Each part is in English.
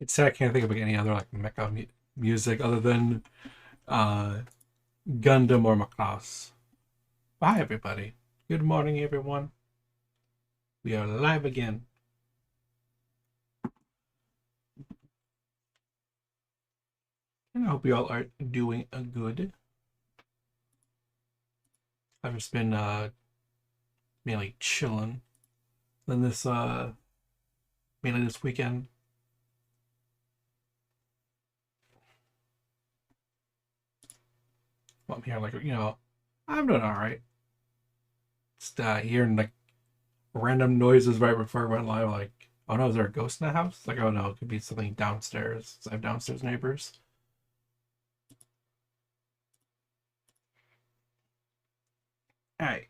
It's sad I can't think of any other like mecha music other than uh, Gundam or Macross. Bye, everybody. Good morning, everyone. We are live again. And I hope you all are doing good. I've just been mainly chilling. Then this mainly this weekend. Well, I'm here like I'm doing all right. Just hearing like random noises right before I went live. Like, oh no, is there a ghost in the house? Like, oh no, it could be something downstairs. I have downstairs neighbors. All right.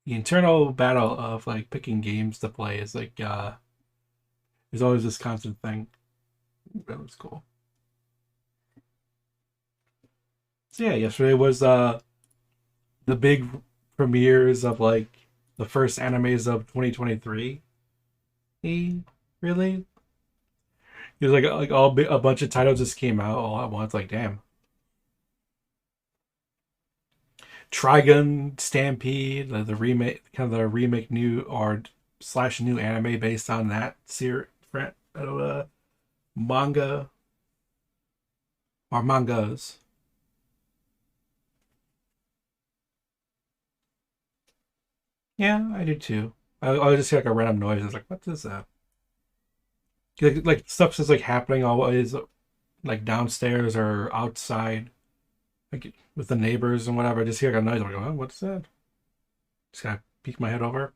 The internal battle of like picking games to play is like there's always this constant thing. That was cool. So yeah, yesterday was the big premieres of like the first animes of 2023. Really? It was like a bunch of titles just came out all at once. Like damn, Trigun Stampede, the remake, kind of the remake new or slash new anime based on that series, manga or mangas. Yeah, I do too. I just hear like a random noise. It's like, what is that? Like stuff's just like happening always, like downstairs or outside, like with the neighbors and whatever. I just hear like a noise. I'm like, oh, what's that? Just gotta peek my head over.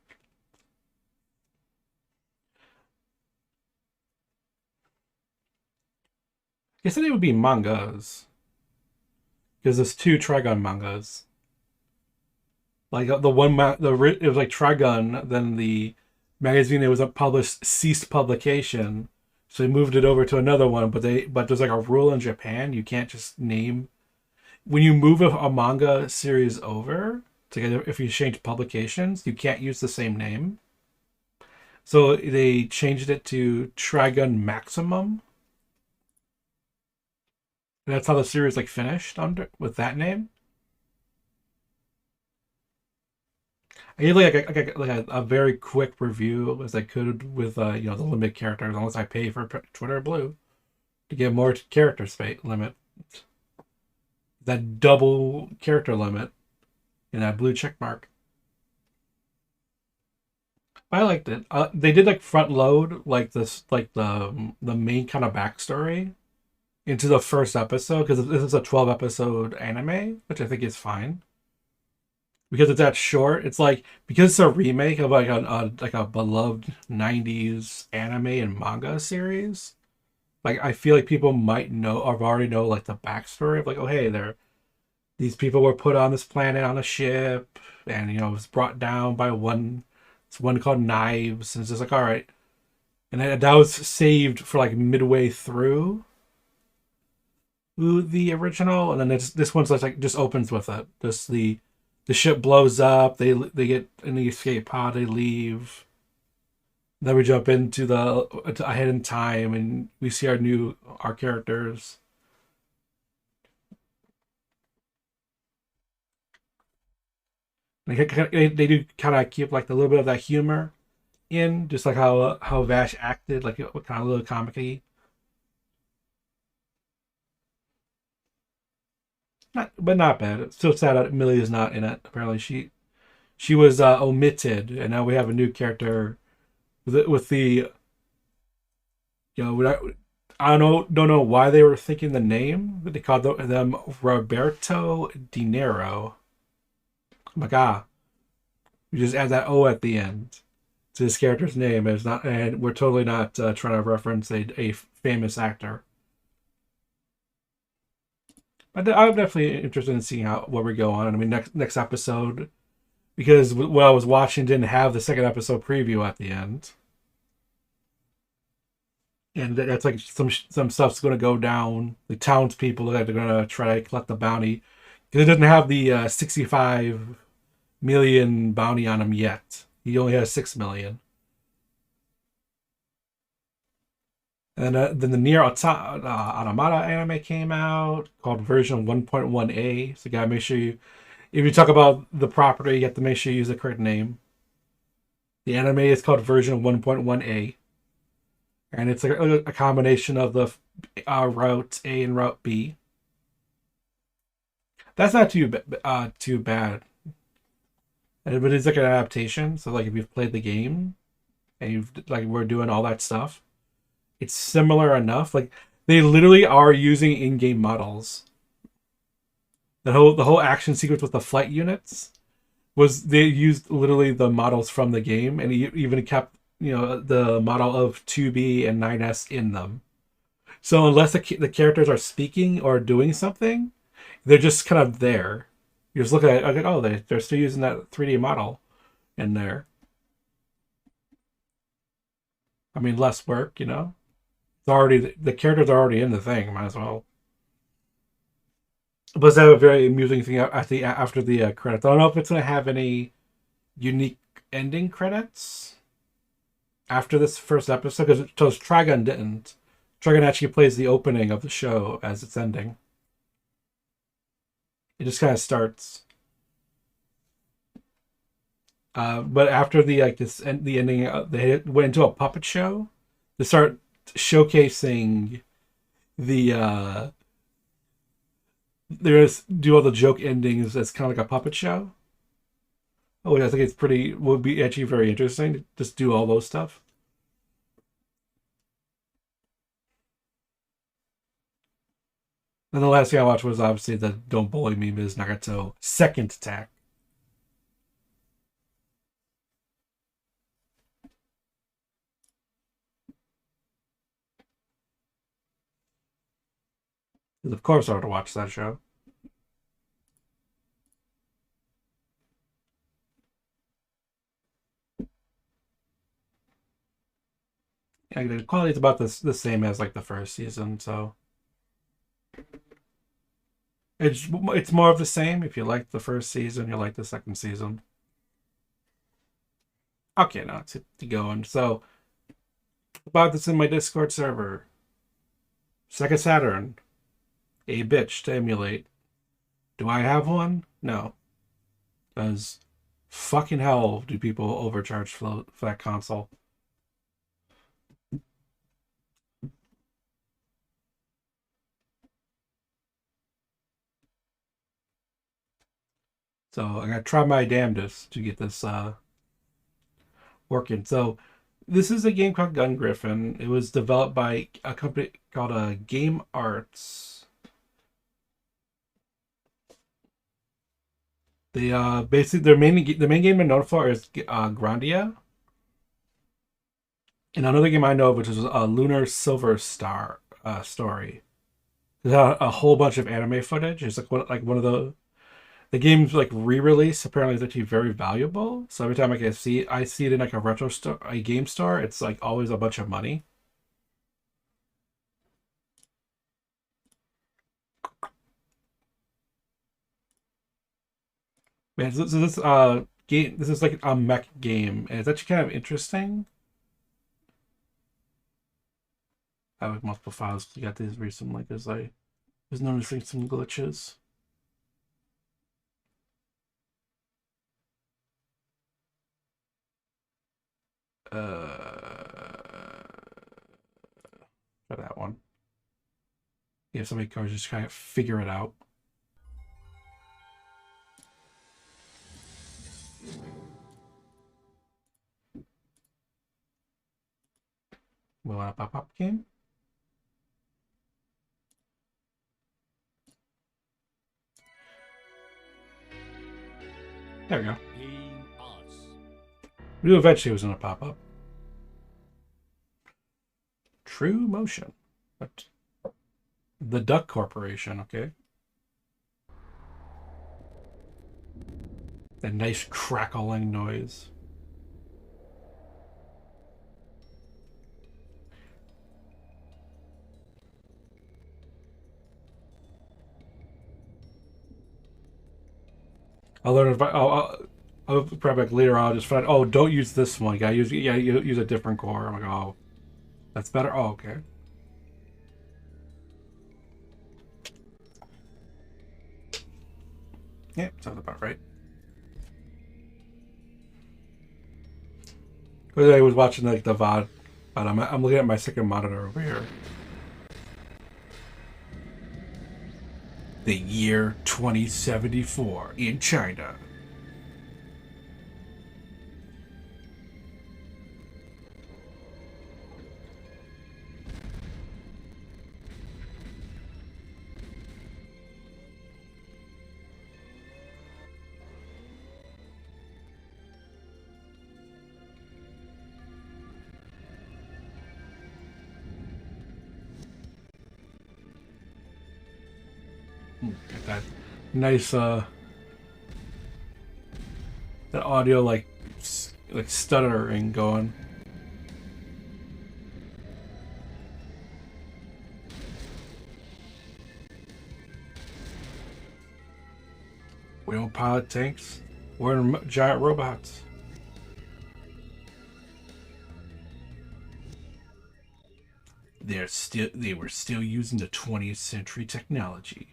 Guess it would be mangas because there's two Trigun mangas. Like the one, it was like Trigun. Then the magazine it was published ceased publication, so they moved it over to another one. But there's like a rule in Japan you can't just name when you move a manga series over together. If you change publications, you can't use the same name. So they changed it to Trigun Maximum. And that's how the series like finished under with that name. I gave like a very quick review as I could with the limit characters, unless I pay for Twitter Blue to get more character space limit. That double character limit in that blue check mark. I liked it. They did like front load like this, like the main kind of backstory into the first episode because this is a 12 episode anime, which I think is fine because it's that short. It's like because it's a remake of like a beloved 90s anime and manga series. Like I feel like people might know or already know like the backstory of like, oh hey, these people were put on this planet on a ship and it was brought down by one it's one called Knives, and it's just like all right. And that was saved for like midway through the original, and then this one's like just opens with it. Just the ship blows up. They get in the escape pod. They leave. Then we jump into the ahead in time, and we see our characters. They do kind of keep like a little bit of that humor in, just like how Vash acted, like what kind of little comicky. Not bad. It's still sad that Millie is not in it. Apparently, she was omitted, and now we have a new character with the I don't know why they were thinking the name, but they called them Roberto De Niro. I'm like we just add that O at the end to his character's name. It's not, and we're totally not trying to reference a famous actor. I'm definitely interested in seeing how where we go on. I mean, next episode because what I was watching didn't have the second episode preview at the end, and that's like some stuff's going to go down. The townspeople that are going to try to collect the bounty because it doesn't have the 65 million bounty on him yet. He only has 6 million. And then the Nier Automata anime came out called version 1.1a. So you gotta make sure you, if you talk about the property, you have to make sure you use the correct name. The anime is called version 1.1a, and it's a combination of the route A and route B. That's not too bad, but it's like an adaptation. So like if you've played the game and you've like we're doing all that stuff, it's similar enough. Like they literally are using in-game models. The whole action sequence with the flight units was they used literally the models from the game, and he even kept the model of 2B and 9S in them. So unless the characters are speaking or doing something, they're just kind of there. You just look at it, like, oh, they're still using that 3D model in there. I mean, less work, you know. It's already the characters are already in the thing. Might as well. But that a very amusing thing after the credits. I don't know if it's gonna have any unique ending credits after this first episode because Trigun didn't. Trigun actually plays the opening of the show as it's ending. It just kind of starts. But after the like this and the ending, they went into a puppet show. They start showcasing the they do all the joke endings as kind of like a puppet show. Oh, yeah, I think it's pretty would be actually very interesting to just do all those stuff. And the last thing I watched was obviously the "Don't Bully Me, Ms. Nagato" second attack. Of course, I would watch that show. Yeah, the quality is about the same as like the first season, so it's more of the same. If you like the first season, you like the second season. Okay, now it's going. So about this in my Discord server. Sega Saturn, a bitch to emulate. Do I have one? No, because fucking hell do people overcharge for that console. So I gotta try my damnedest to get this working. So this is a game called Gungriffon. It was developed by a company called Game Arts. They basically the main game they're known for is Grandia, and another game I know of which is Lunar Silver Star story. There's a whole bunch of anime footage. It's like one of the game's like re-release apparently is actually very valuable. So every time I see it in like a retro store, a game store, it's like always a bunch of money. Man, so this game, this is like a mech game, and it's actually kind of interesting. I have like multiple files. You got these recently because I was noticing some glitches. For that one. You have so many cards, just kind of figure it out. We want a pop-up game. There we go. We knew eventually it was going to pop up. True Motion. But the Duck Corporation, okay. That nice crackling noise. I'll learn if I'll probably like later on. I'll just find. Oh, don't use this one. You gotta use a different core. I'm like, oh, that's better. Oh, okay. Yeah, sounds about right. But I was watching like the VOD, but I'm looking at my second monitor over here. The year 2074 in China. Get that nice that audio like stuttering going. We don't pilot tanks. We're giant robots. They were still using the 20th century technology.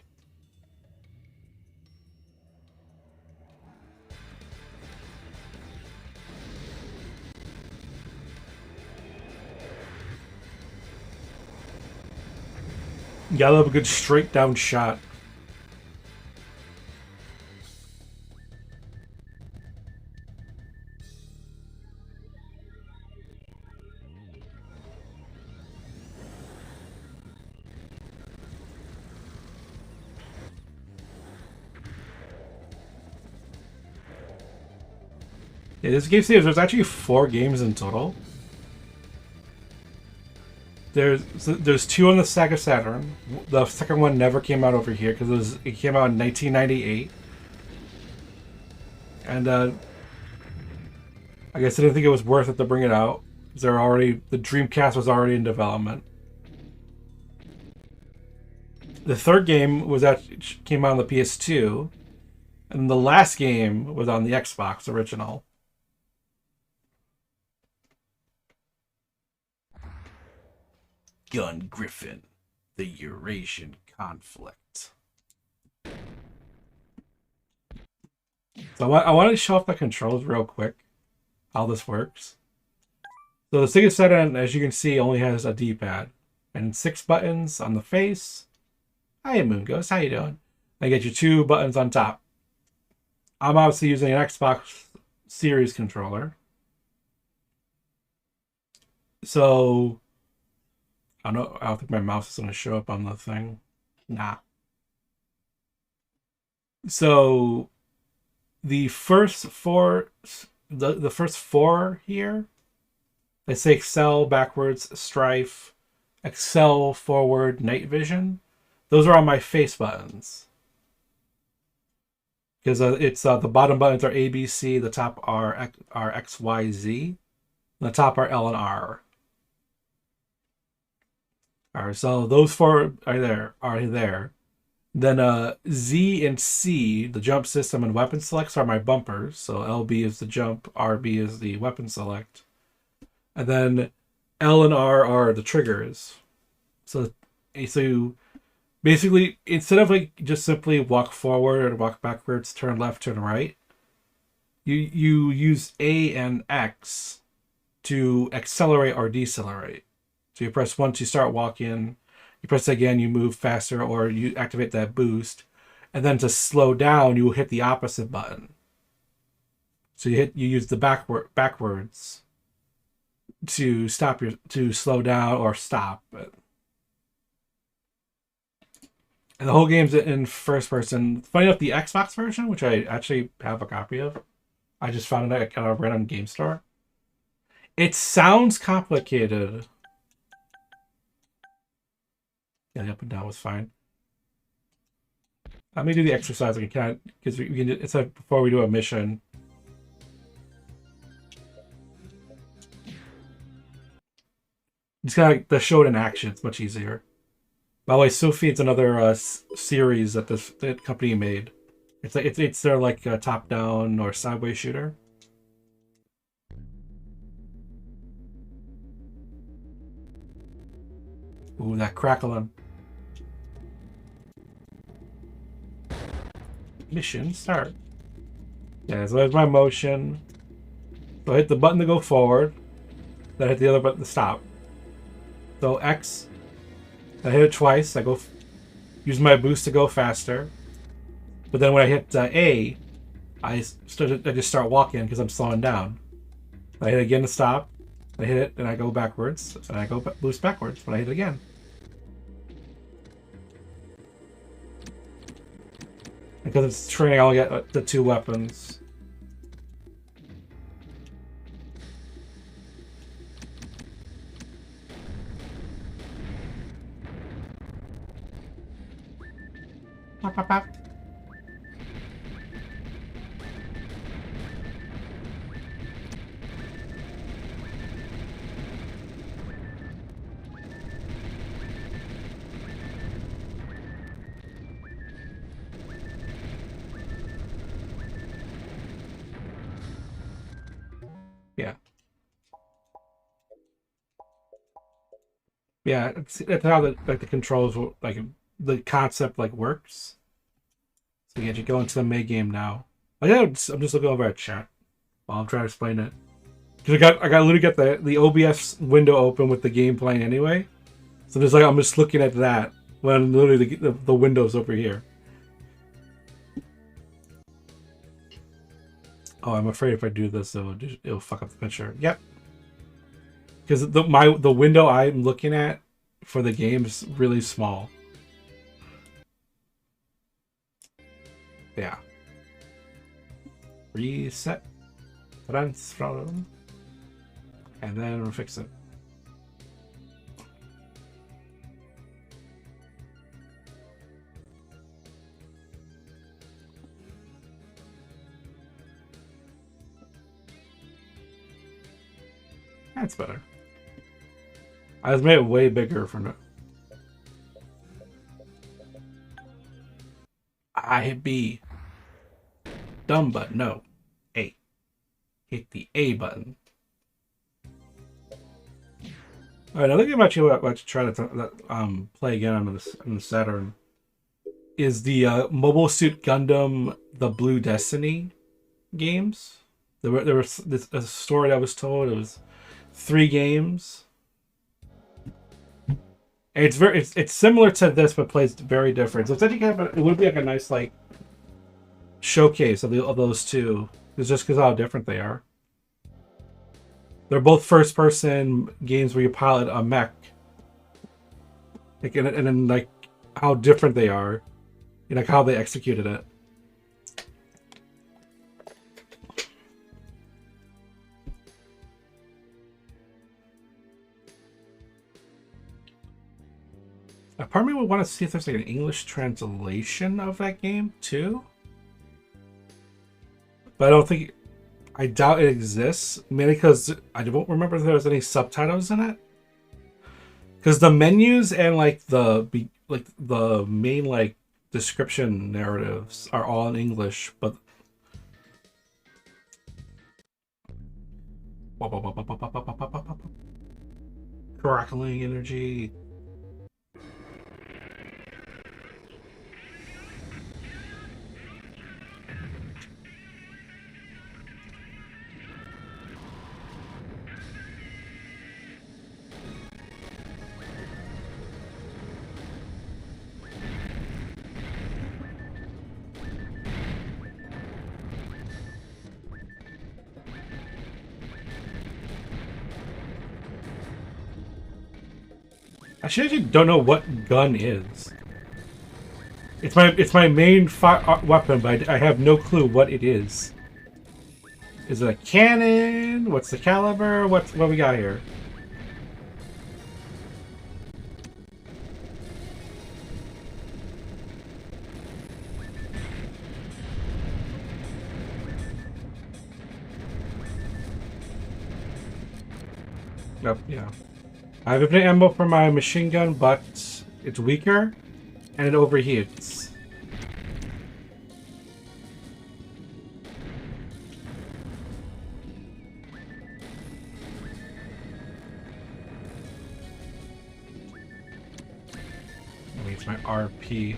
You gotta have a good straight down shot. Yeah, this game saves. There's actually 4 games in total. There's 2 on the Sega Saturn. The second one never came out over here because it came out in 1998, and I guess I didn't think it was worth it to bring it out. The Dreamcast was already in development. The third game came out on the PS2, and the last game was on the Xbox original. Gungriffon, the Eurasian conflict. So I want to show off the controls real quick, how this works. So the Sega Saturn, as you can see, only has a D-pad and 6 buttons on the face. Hi, Moon Ghost, how you doing? I get your 2 buttons on top. I'm obviously using an Xbox Series controller. So I don't think my mouse is going to show up on the thing. Nah. So the first 4 here, they say Excel backwards, Strife, Excel forward, Night Vision. Those are on my face buttons. Because it's the bottom buttons are A, B, C, the top are X, Y, Z, and the top are L and R. Alright, so those 4 are there. Then Z and C, the jump system and weapon selects, are my bumpers. So LB is the jump, RB is the weapon select. And then L and R are the triggers. So you basically, instead of like just simply walk forward or walk backwards, turn left, turn right, you use A and X to accelerate or decelerate. So you press 1 to start walking, you press it again, you move faster, or you activate that boost. And then to slow down, you hit the opposite button. So you use the backwards to slow down or stop. And the whole game's in first person. Funny enough, the Xbox version, which I actually have a copy of, I just found it at a random game store. It sounds complicated. Yeah, the up and down was fine. Let me do the exercise again, because we can. It's like before we do a mission. Just kind of the show it in action. It's much easier. By the way, Sophie, it's another series that the company made. It's their like top down or sideways shooter. Ooh, that crackling. Mission start. Yeah, so there's my motion. So I hit the button to go forward. Then I hit the other button to stop. So X, I hit it twice. I go use my boost to go faster. But then when I hit A, I just start walking because I'm slowing down. I hit it again to stop. I hit it and I go backwards. And I go boost backwards, but I hit it again. Because it's training, I'll get the 2 weapons. Pop, pop, pop. Yeah. Yeah, it's how the controls the concept works. So yeah, you go into the main game now. I'm just looking over at chat while I'm trying to explain it. Because I literally got the OBS window open with the game playing anyway. So there's I'm just looking at that when literally the window's over here. Oh, I'm afraid if I do this, it'll fuck up the picture. Yep. Because the window I'm looking at for the game is really small. Yeah. Reset. Transform. And then we'll fix it. That's better. I just made it way bigger for no. I hit B. Dumb button. No. A. Hit the A button. All right, I think I'm actually about to try to play again on the Saturn. Is the Mobile Suit Gundam: The Blue Destiny games? There was a story that was told. It was 3 games. And it's similar to this, but plays very different. So it's actually it would be a nice showcase of those 2. It's just because how different they are. They're both first-person games where you pilot a mech, and then how different they are, and how they executed it. Part of me would want to see if there's an English translation of that game too, but I don't think. I doubt it exists, mainly because I don't remember if there was any subtitles in it. Because the menus and the main description narratives are all in English, but crackling energy. I actually don't know what gun is. It's my main weapon, but I have no clue what it is. Is it a cannon? What's the caliber? What we got here? Yep, yeah. I have infinite ammo for my machine gun, but it's weaker and it overheats. It's my RP.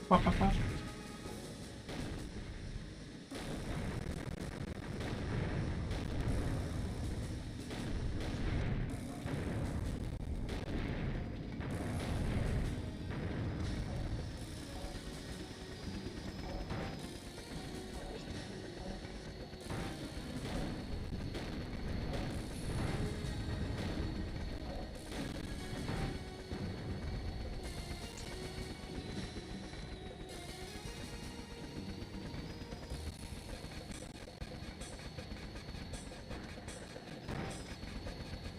Pop, pop, pop.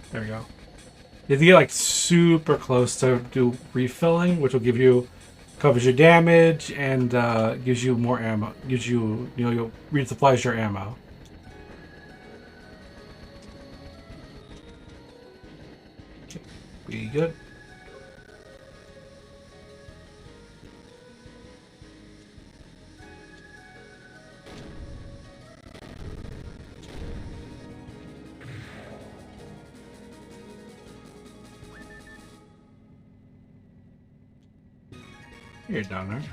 There we go. You have to get like super close to do refilling, which will give you covers your damage and gives you more ammo. Gives you you'll resupplies your ammo. Be good. You're down there.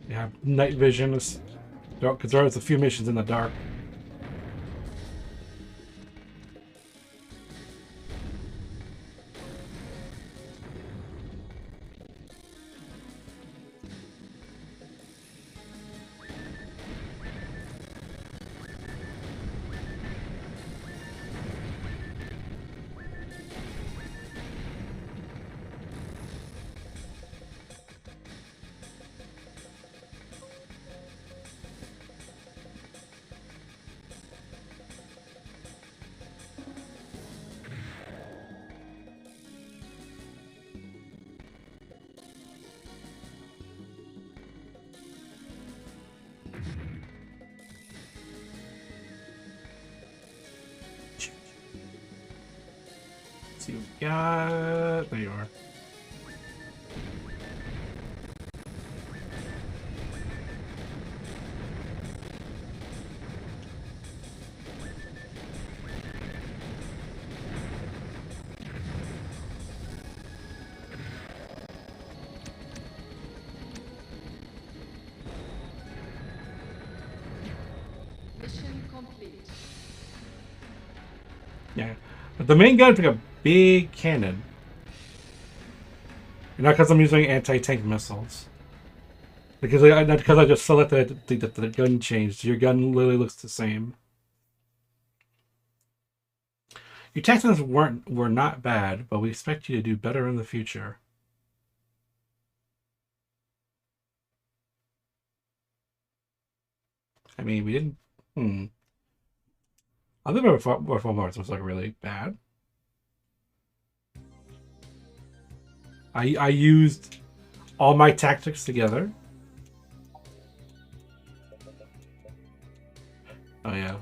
You have night vision, because there's a few missions in the dark. Let's see what we got. There you are. Mission complete. Yeah. But the main gun's like a big cannon. And not because I'm using anti-tank missiles. Because not because I just selected the gun changed. Your gun literally looks the same. Your tactics were not bad, but we expect you to do better in the future. I mean, we didn't. I think Reform Arts was like really bad. I used all my tactics together. Oh yeah.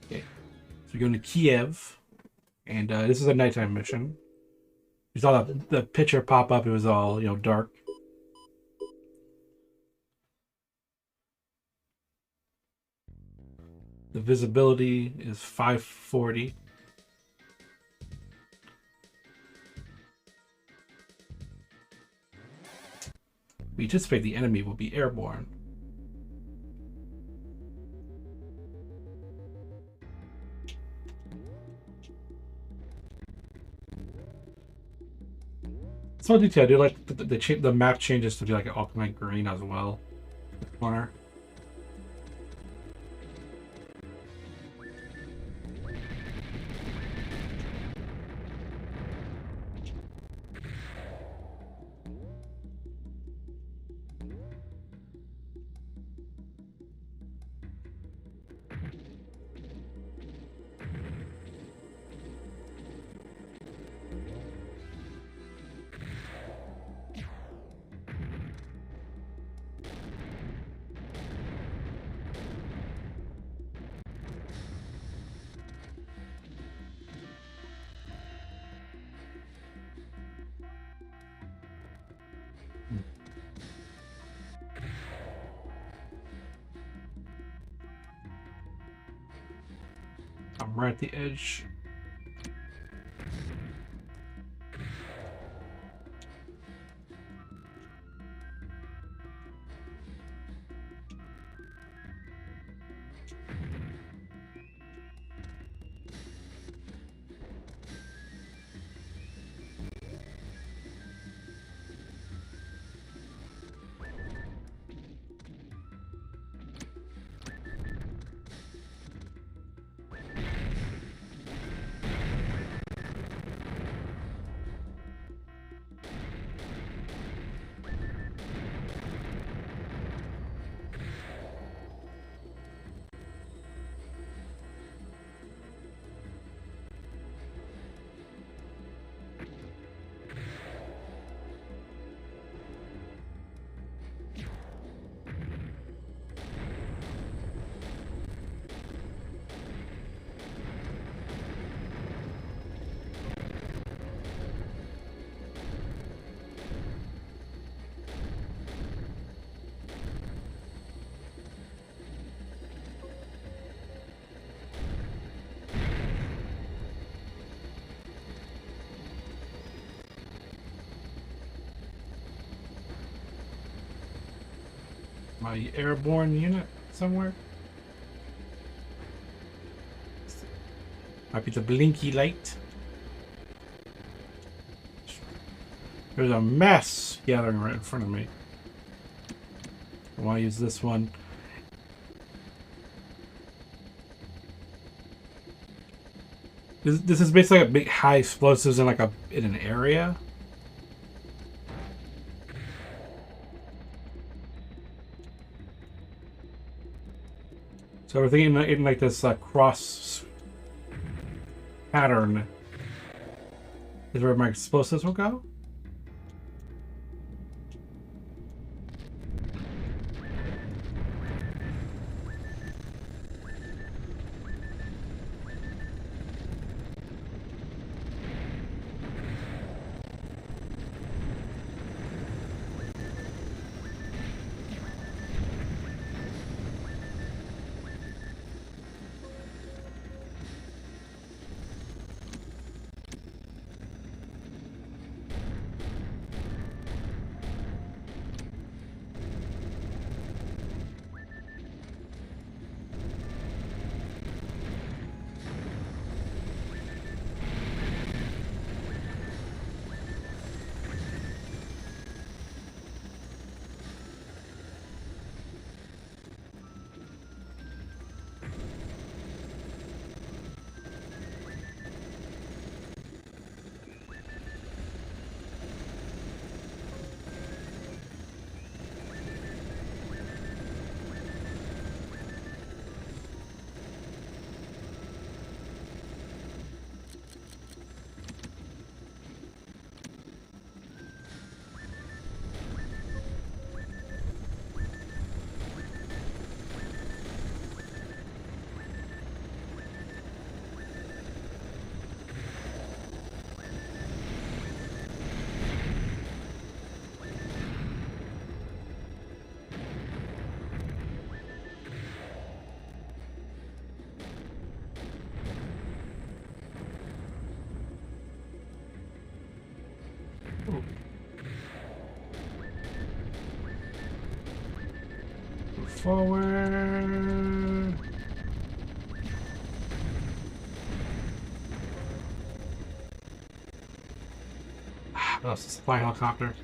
Okay. So we're going to Kiev, and this is a nighttime mission. You saw the picture pop up. It was all dark. The visibility is 540. We anticipate the enemy will be airborne. Small detail. I do like the map changes to be like an ultimate green as well. Corner. right at the edge. My airborne unit somewhere. Might be the blinky light. There's a mess gathering right in front of me. I want to use this one. This is basically a big high explosives in in an area. So we're thinking in like this cross pattern is where my explosives will go. Forward. Oh, it's a supply helicopter.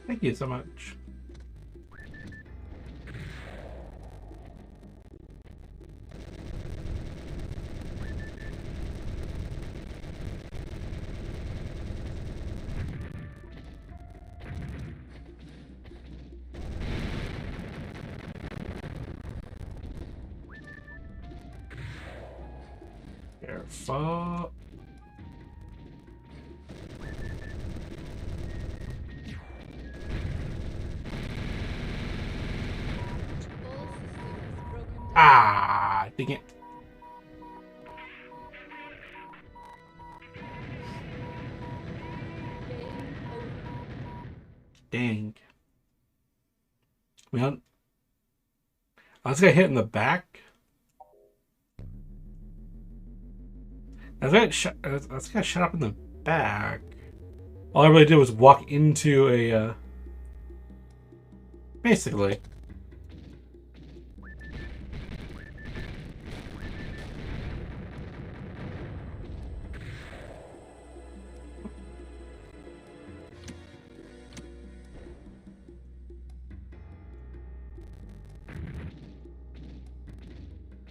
Thank you so much. Careful. All systems broken down. Ah, dang it. Game over. Dang. Well, I was gonna hit in the back. I was gonna shut up in the back. All I really did was walk into a, basically.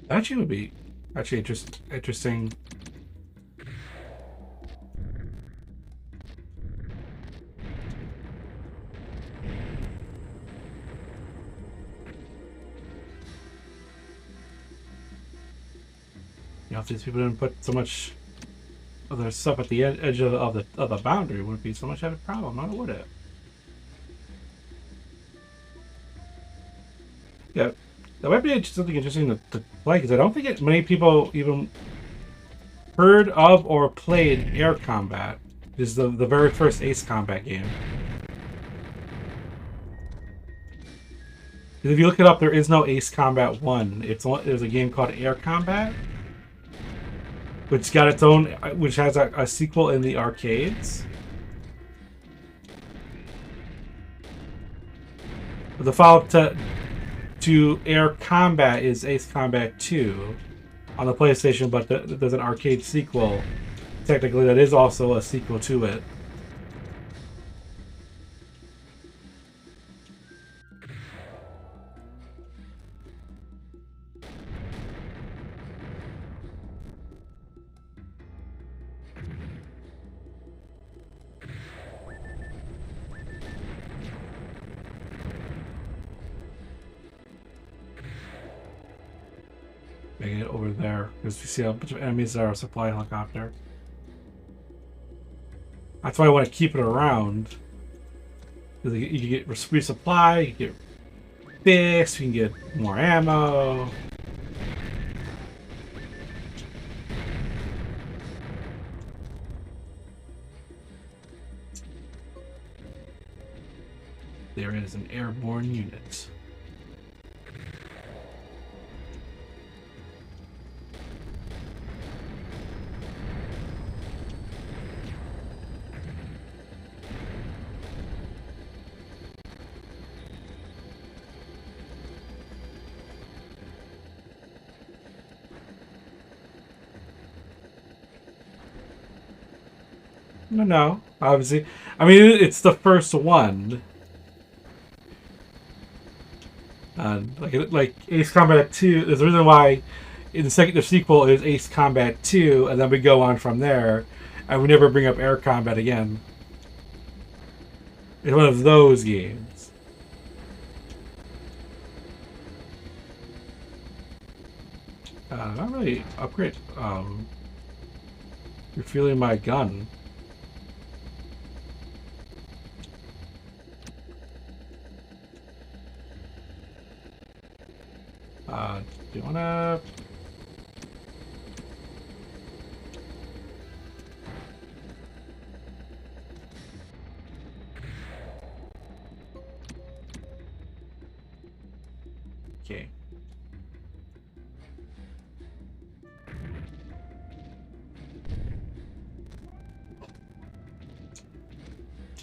That actually would be actually interesting. You know, if these people didn't put so much of their stuff at the edge of the boundary, it wouldn't be so much of a problem, now would it? Yeah, that might be something interesting to play because I don't think many people even heard of or played Air Combat. This is the very first Ace Combat game. If you look it up, there is no Ace Combat 1. There's a game called Air Combat, which got its own, which has a sequel in the arcades. But the follow-up to Air Combat is Ace Combat 2 on the PlayStation, but there's an arcade sequel. Technically, that is also a sequel to it. Making it over there because we see a bunch of enemies that are a supply helicopter. That's why I want to keep it around. Because you can get resupply, you can get fixed, you can get more ammo. There is an airborne unit. No, obviously. I mean, it's the first one. Like Ace Combat 2, there's a reason why in the sequel is Ace Combat 2, and then we go on from there, and we never bring up Air Combat again. It's one of those games. Not really upgrade. You're feeling my gun. Do you wanna? Okay.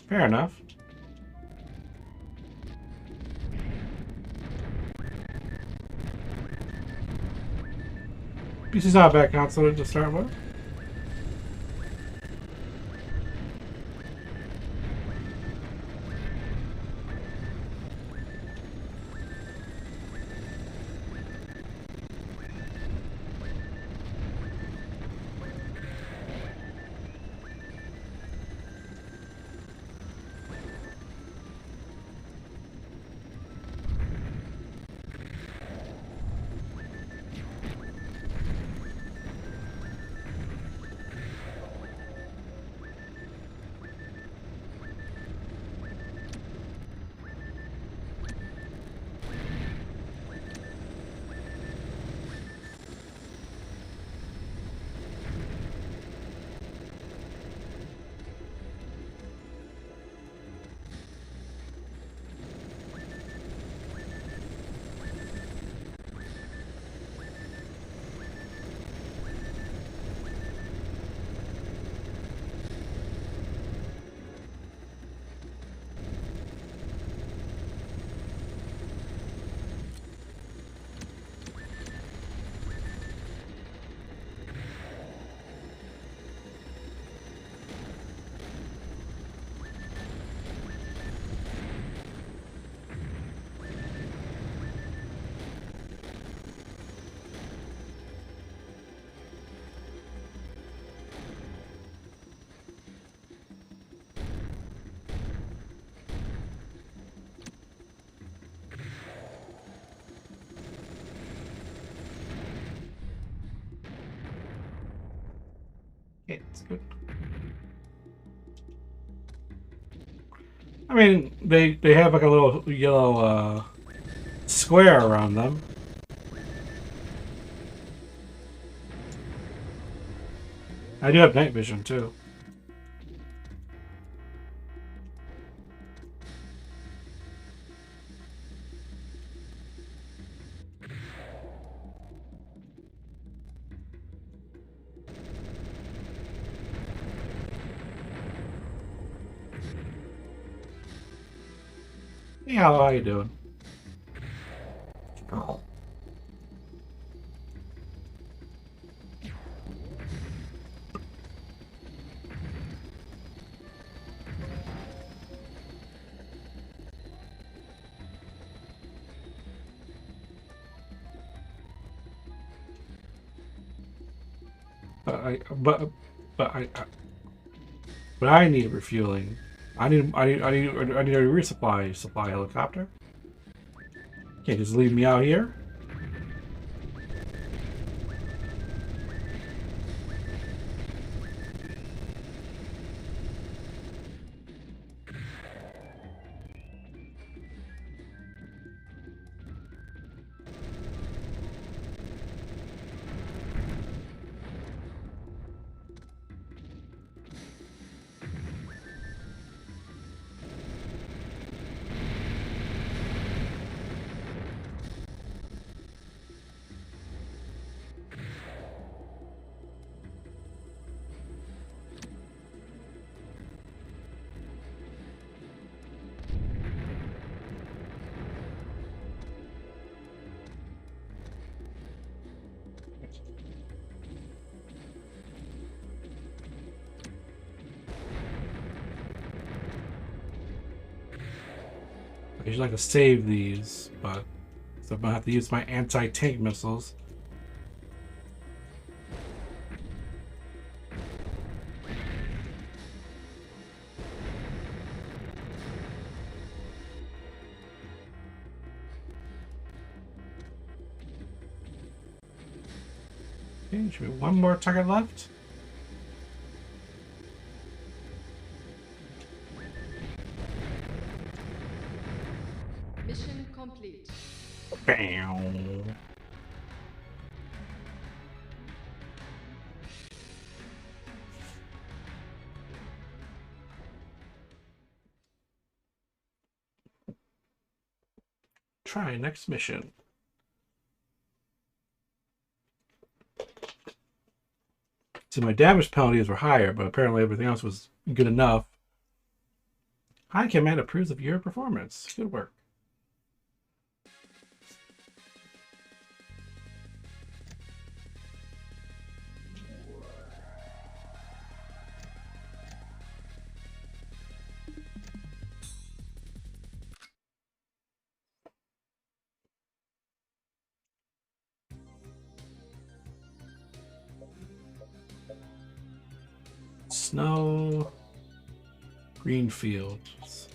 Fair enough. PC's not a bad console to start with. Alright, that's good. I mean, they have like a little yellow square around them. I do have night vision too. Hey, how you doing? Oh. But I need refueling. I need a resupply helicopter. Can't just leave me out here. I usually like to save these, but so I'm gonna have to use my anti-tank missiles. Okay, should be one more target left. Mission complete. Bam. Try next mission. So my damage penalties were higher, but apparently everything else was good enough. High Command approves of your performance. Good work. Snow. Green fields.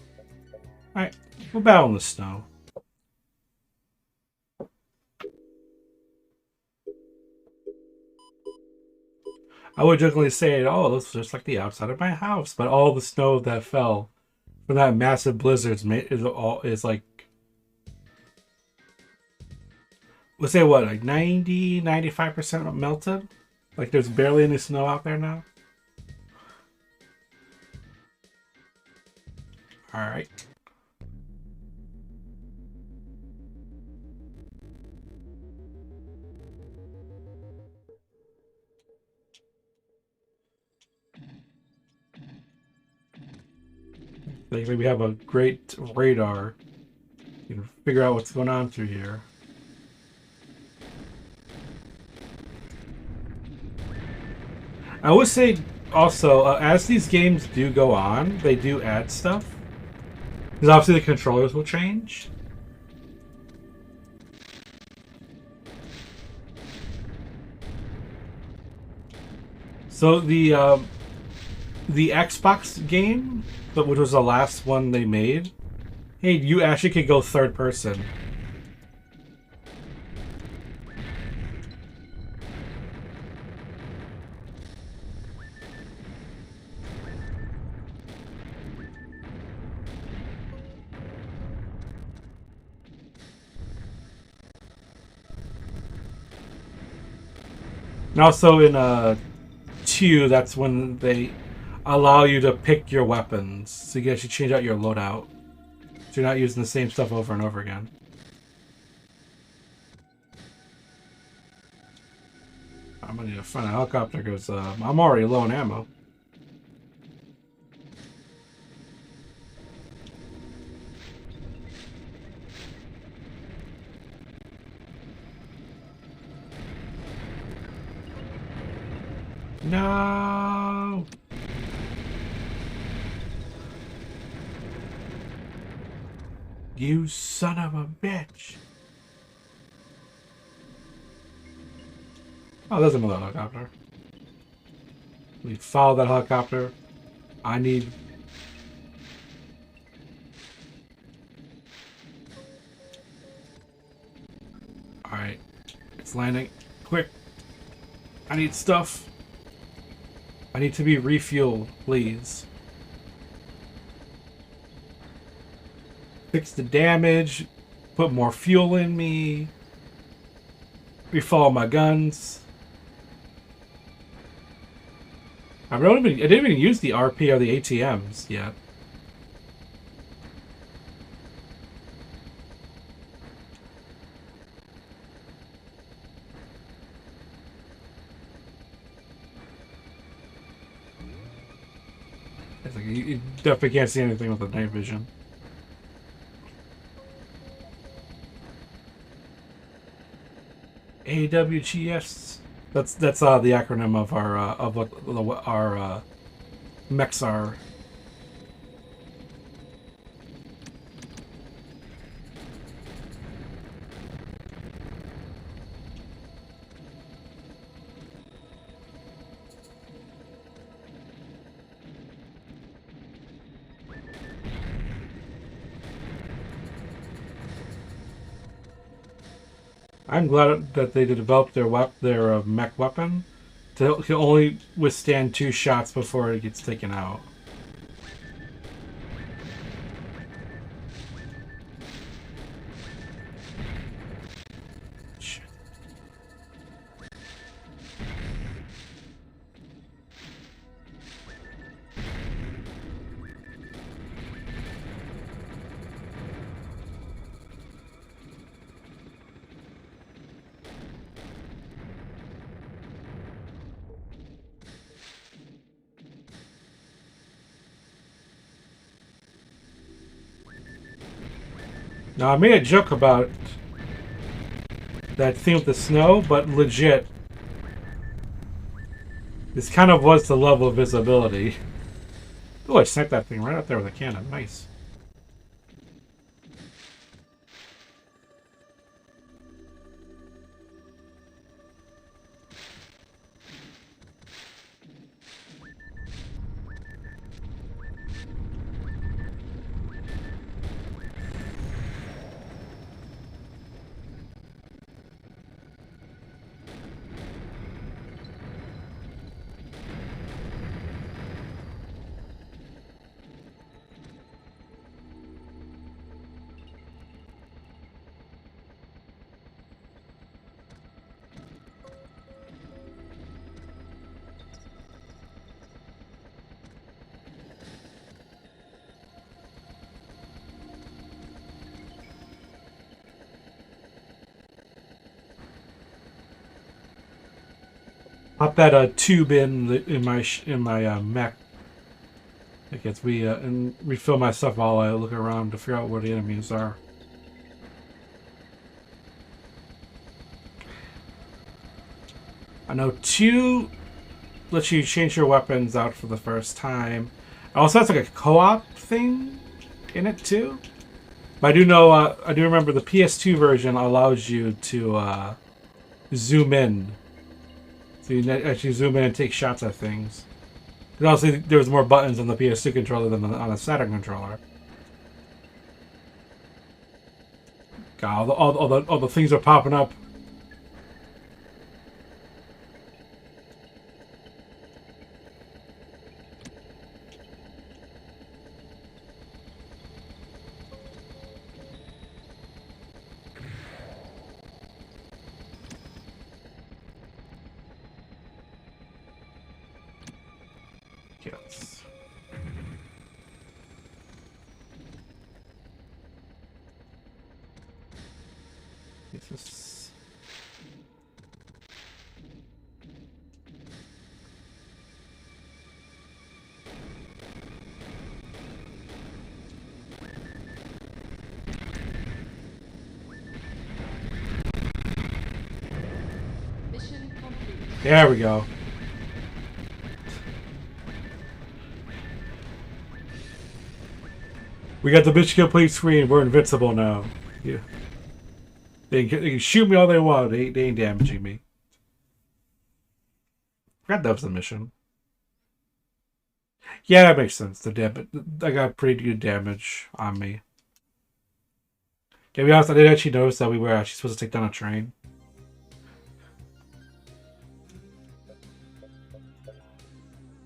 Alright, we'll battle in the snow. I would jokingly say, oh, this is just like the outside of my house, but all the snow that fell from that massive blizzard is like, let's say what, like 95% melted? Like there's barely any snow out there now? Alright. Like maybe have a great radar. You can figure out what's going on through here. I would say also, as these games do go on, they do add stuff. Because obviously the controllers will change. So the Xbox game, which was the last one they made, hey, you actually could go third person. And also in 2, that's when they allow you to pick your weapons. So you actually change out your loadout. So you're not using the same stuff over and over again. I'm gonna need to find a helicopter because I'm already low on ammo. No! You son of a bitch! Oh, there's another helicopter. We follow that helicopter. I need... Alright. It's landing. Quick! I need stuff! I need to be refueled, please. Fix the damage. Put more fuel in me. Refill my guns. I didn't even use the RP or the ATMs yet. It's like you definitely can't see anything with the night vision. AWGS. That's the acronym of our of what our mechs are. I'm glad that they developed their mech weapon to can only withstand 2 shots before it gets taken out. Shit. Now I made a joke about that thing with the snow, but legit, this kind of was the level of visibility. Oh, I sniped that thing right up there with a cannon. Nice. Pop that tube in my mech. I guess we and refill my stuff while I look around to figure out where the enemies are. I know 2 lets you change your weapons out for the first time. It also has like a co-op thing in it too. But I do know I do remember the PS2 version allows you to zoom in. So you actually zoom in and take shots at things. And also, there was more buttons on the PS2 controller than on the Saturn controller. God, all the things are popping up. kits. This is... Mission complete. There we go. We got the bitch complete screen. We're invincible now. Yeah. They can shoot me all they want. They ain't damaging me. Forgot that was the mission. Yeah, that makes sense. The damage. I got pretty good damage on me. To be honest, I didn't actually notice that we were actually supposed to take down a train.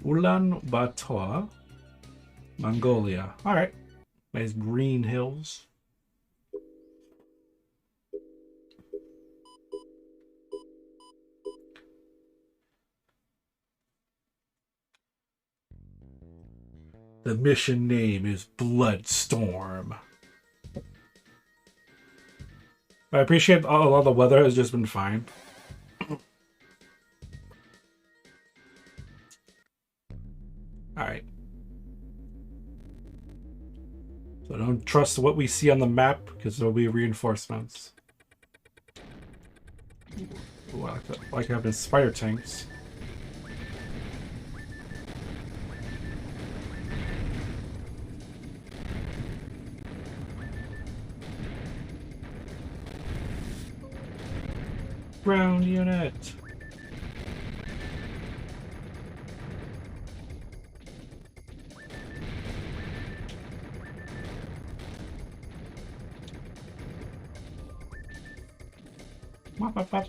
Ulaanbaatar, Mongolia. Alright. Nice green hills. The mission name is Bloodstorm. I appreciate all the weather has just been fine. Alright. So don't trust what we see on the map, because there'll be reinforcements. Ooh, I like having spider tanks. Ground unit. Wop, wop, wop.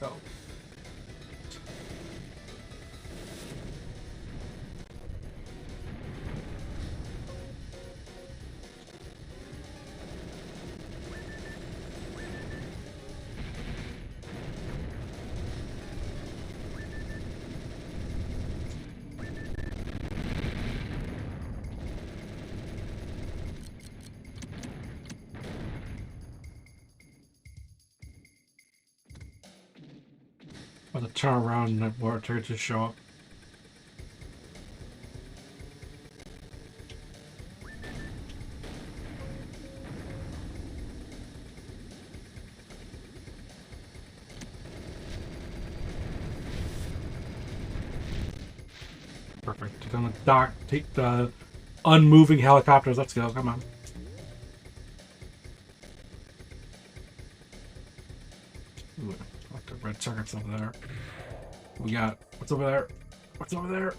Go. About to turn around and that water to show up. Perfect. Take on the dock. Take the unmoving helicopters. Let's go. Come on. Ooh, like the red circuits over there. We got what's over there? What's over there?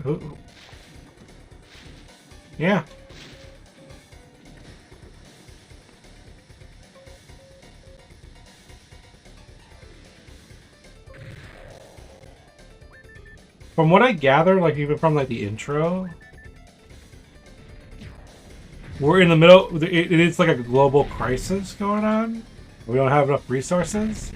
Ooh. Yeah. From what I gather, like even from like the intro, we're in the middle. It is like a global crisis going on. We don't have enough resources.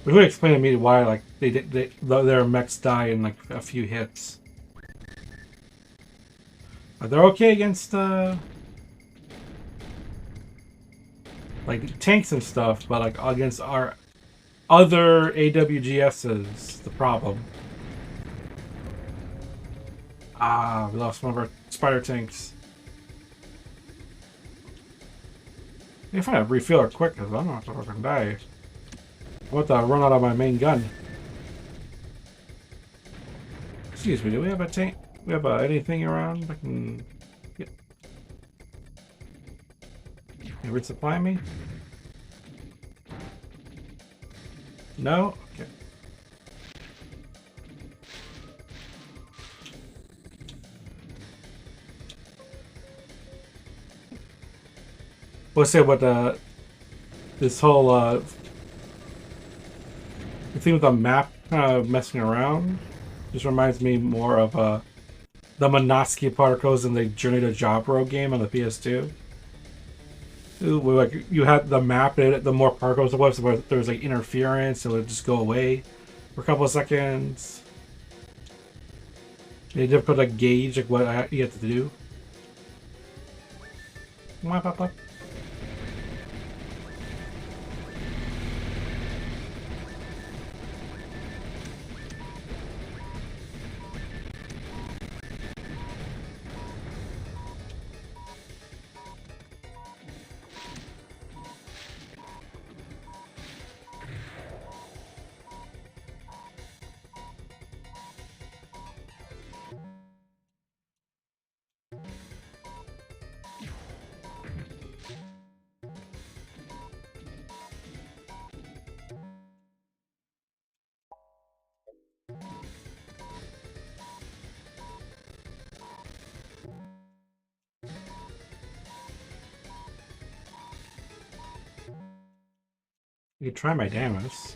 It would explain to me why like their mechs die in like a few hits. They're okay against like tanks and stuff, but like against our other AWGSs, the problem. Ah, we lost one of our spider tanks. If I refill her quick, because I'm not fucking die. I want to run out of my main gun. Excuse me, do we have a tank? We have anything around that can get... Can you resupply me? No? Okay. We'll say what this whole the thing with the map kind of messing around just reminds me more of the Monosky particles in the Journey to Jobro game on the PS2. Where, like you had the map, and the more particles it was, where there was like interference, it would just go away for a couple of seconds. They did put a gauge like what you have to do. You can try my Damus.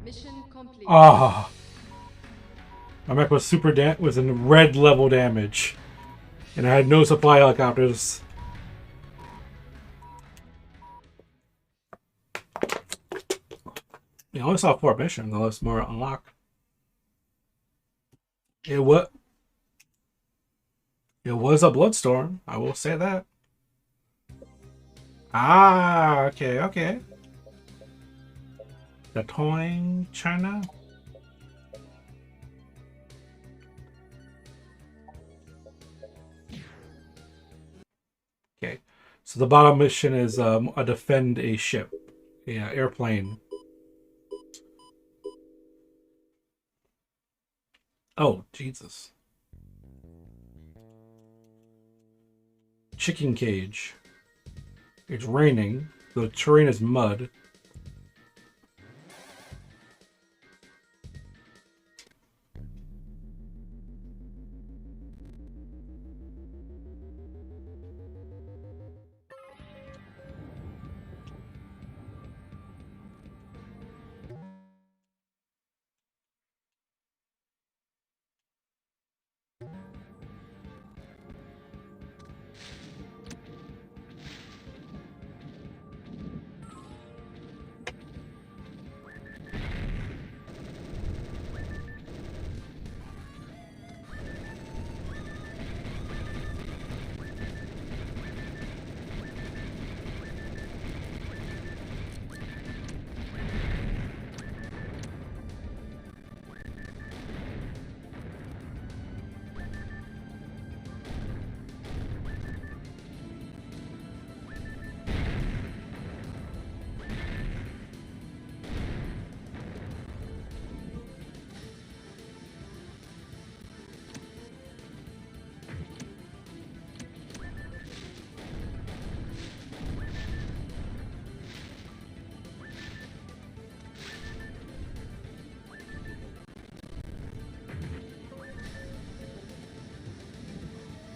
Mission complete. Ah, my mech was was in red level damage, and I had no supply helicopters. I only saw 4 missions, unless more unlock. It was a bloodstorm. I will say that. Ah, okay, okay. The toying China. Okay, so the bottom mission is a defend a ship, yeah, airplane. Oh, Jesus. Chicken cage. It's raining. The terrain is mud.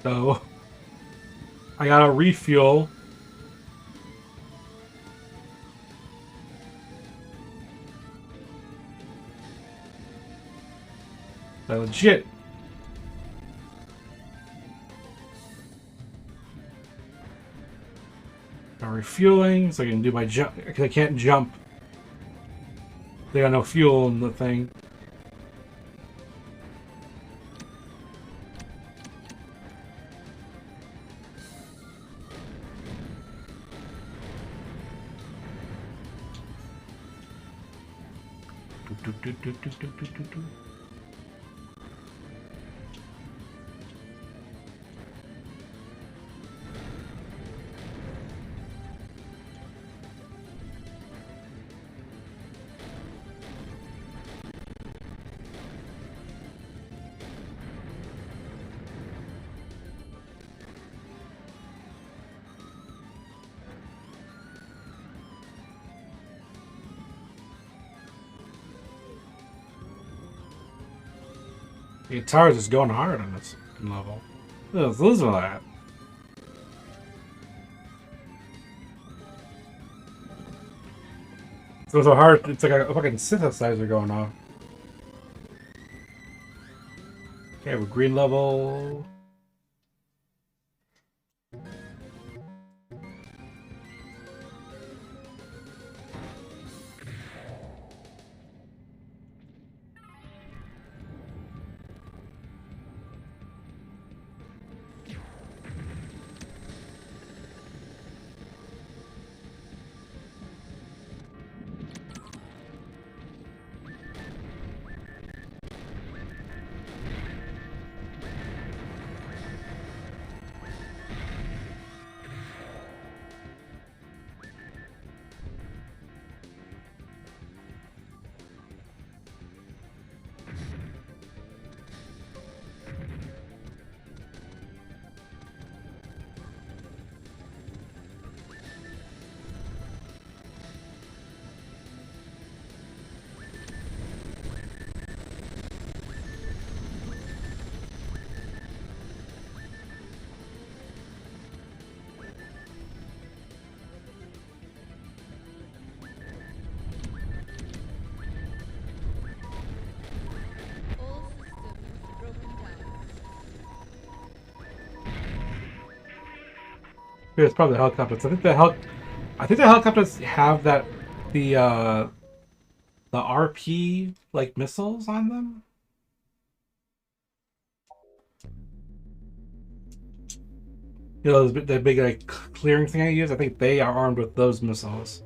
So I gotta refuel. Legit. I'm refueling so I can do my jump, because I can't jump. They got no fuel in the thing. The guitar is just going hard on this level. Listen to that. So hard, it's like a fucking synthesizer going off. Okay, with green level. All systems broken down. Yeah, it's probably the helicopters. I think the helicopters have the RP like missiles on them. You know, the big like clearing thing I use. I think they are armed with those missiles.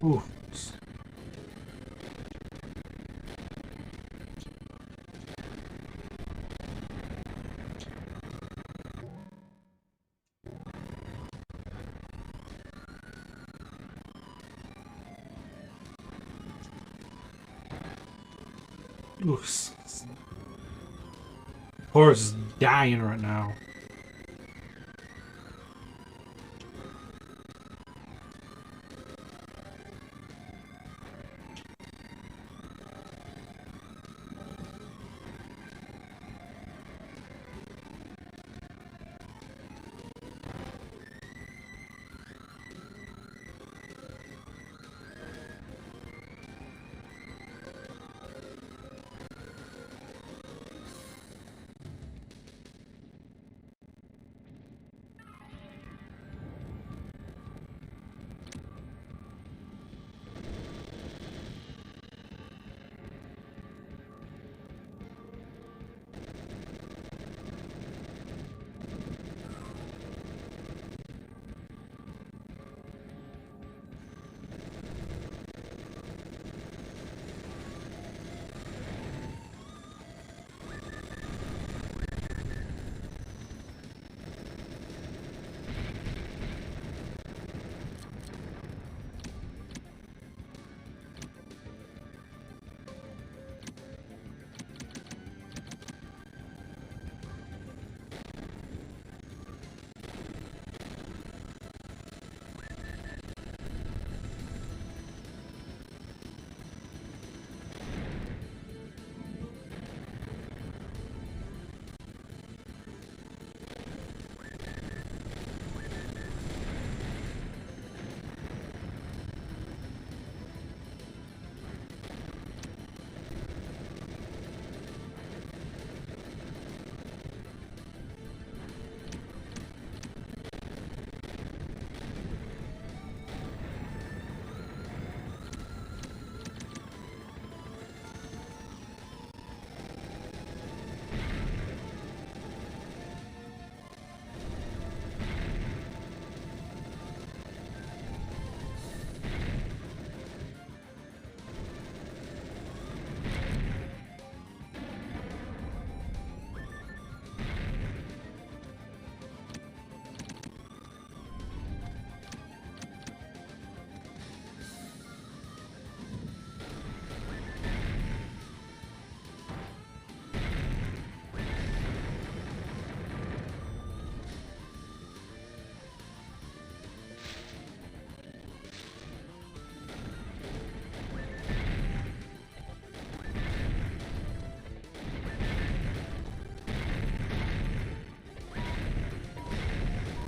Ooh. Ooh. Horse is dying right now.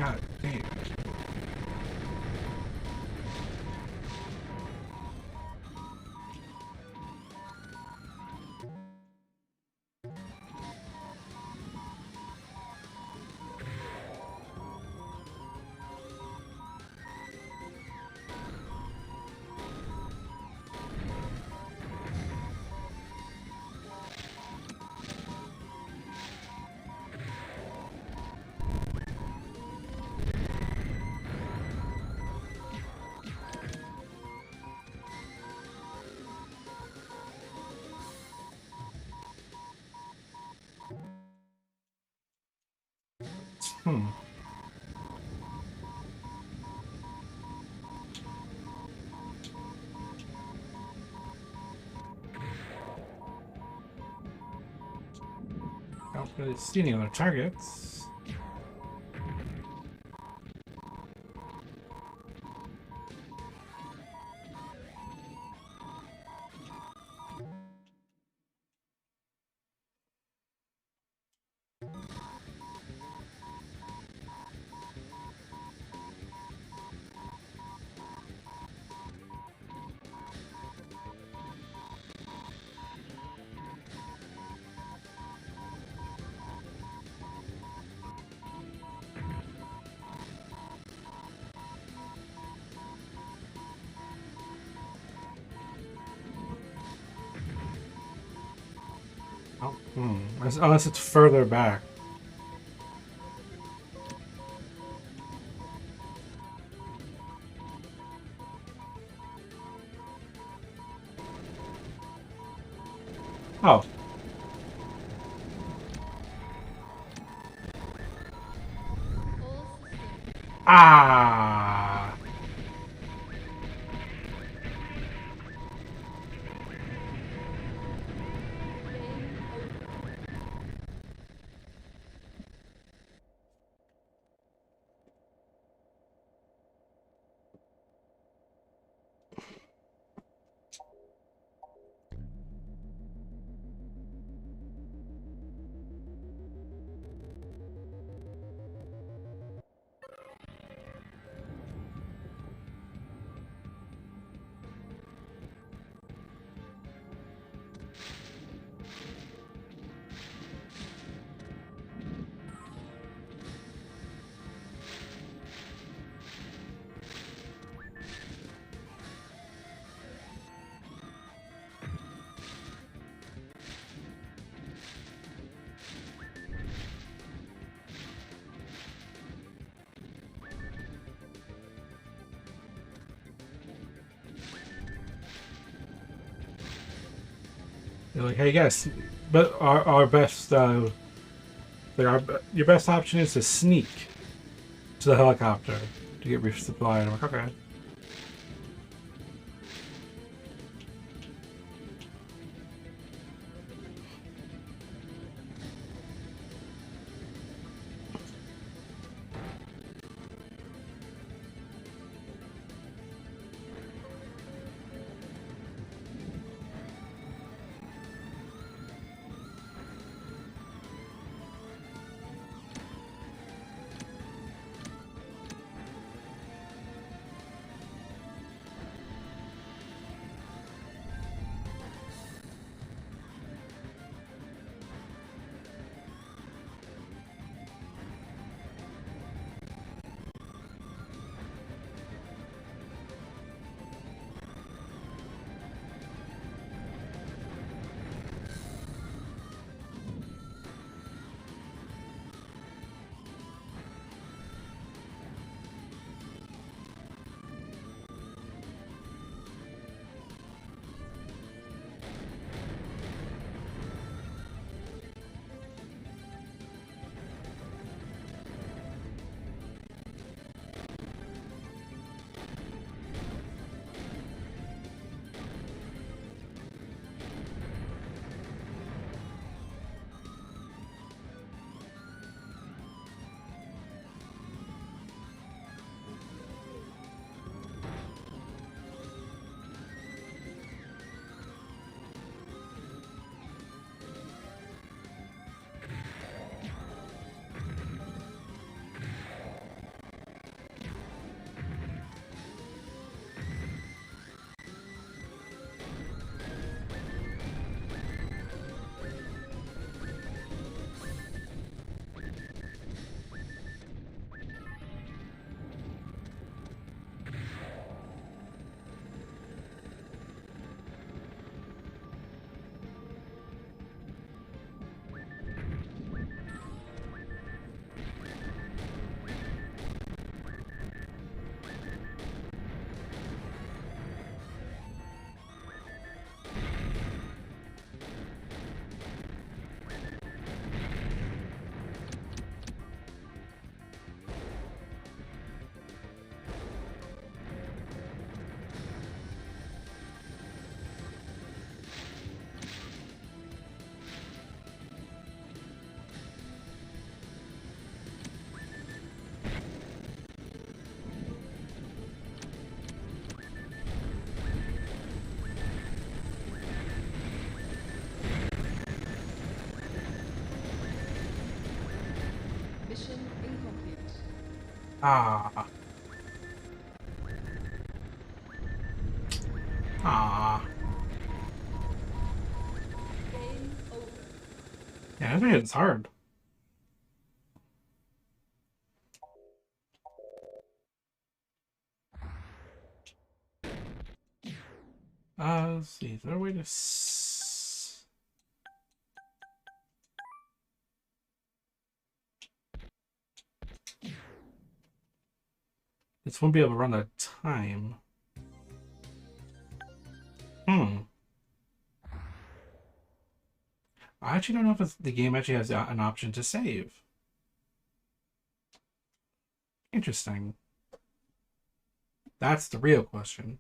God damn. Hmm. Don't really see any other targets. Oh, unless it's further back. Ah. They're like, hey guys, but our best like your best option is to sneak to the helicopter to get resupply. I'm like, okay. Mission incomplete. Ah. Ah. Game over. Yeah, I think it's hard. Let's see. Is there a way to this won't be able to run the time. Hmm. I actually don't know if the game actually has an option to save. Interesting. That's the real question.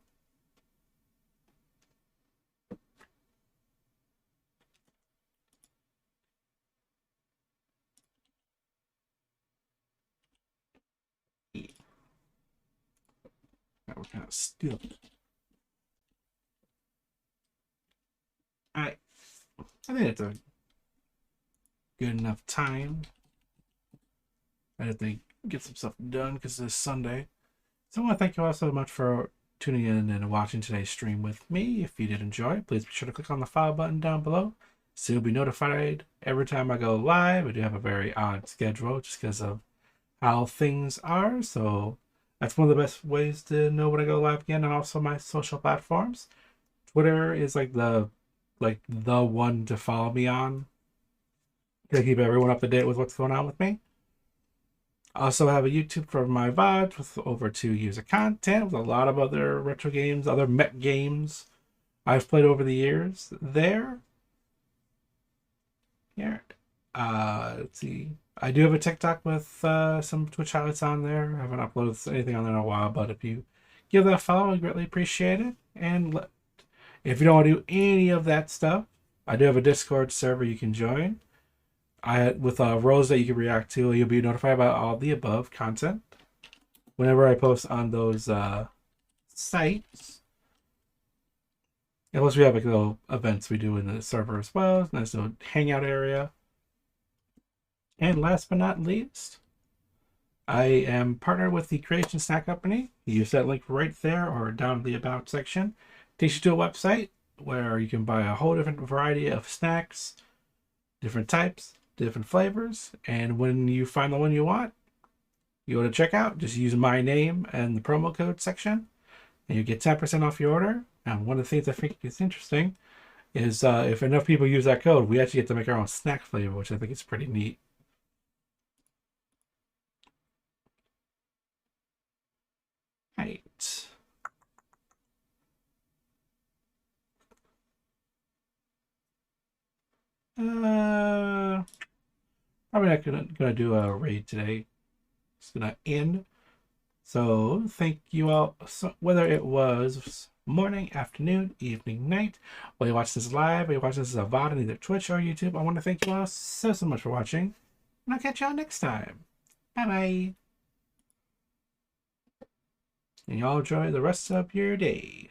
Yeah, we're kind of still. I think it's a good enough time. I had to get some stuff done because it's Sunday. So I want to thank you all so much for tuning in and watching today's stream with me. If you did enjoy, please be sure to click on the follow button down below so you'll be notified every time I go live. I do have a very odd schedule just because of how things are. So that's one of the best ways to know when I go live again, and also my social platforms. Twitter is like the one to follow me on to keep everyone up to date with what's going on with me. I also have a YouTube for my VODs with over 2 years of content with a lot of other retro games, other mech games I've played over the years there. Here. Let's see. I do have a TikTok with some Twitch highlights on there. I haven't uploaded anything on there in a while, but if you give that a follow, I greatly appreciate it. And if you don't want to do any of that stuff, I do have a Discord server you can join. With roles that you can react to, you'll be notified about all the above content whenever I post on those sites. And plus, we have like little events we do in the server as well. Nice little hangout area. And last but not least, I am partnered with the Creation Snack Company. You use that link right there or down in the About section. Takes you to a website where you can buy a whole different variety of snacks, different types, different flavors. And when you find the one you want, you go to checkout, just use my name and the promo code section, and you get 10% off your order. And one of the things I think is interesting is if enough people use that code, we actually get to make our own snack flavor, which I think is pretty neat. Right. Probably not gonna do a raid today. It's gonna end. So thank you all. So whether it was morning, afternoon, evening, night, while you watch this live, or you watch this as a VOD on either Twitch or YouTube, I want to thank you all so much for watching, and I'll catch y'all next time. Bye bye. And y'all enjoy the rest of your day.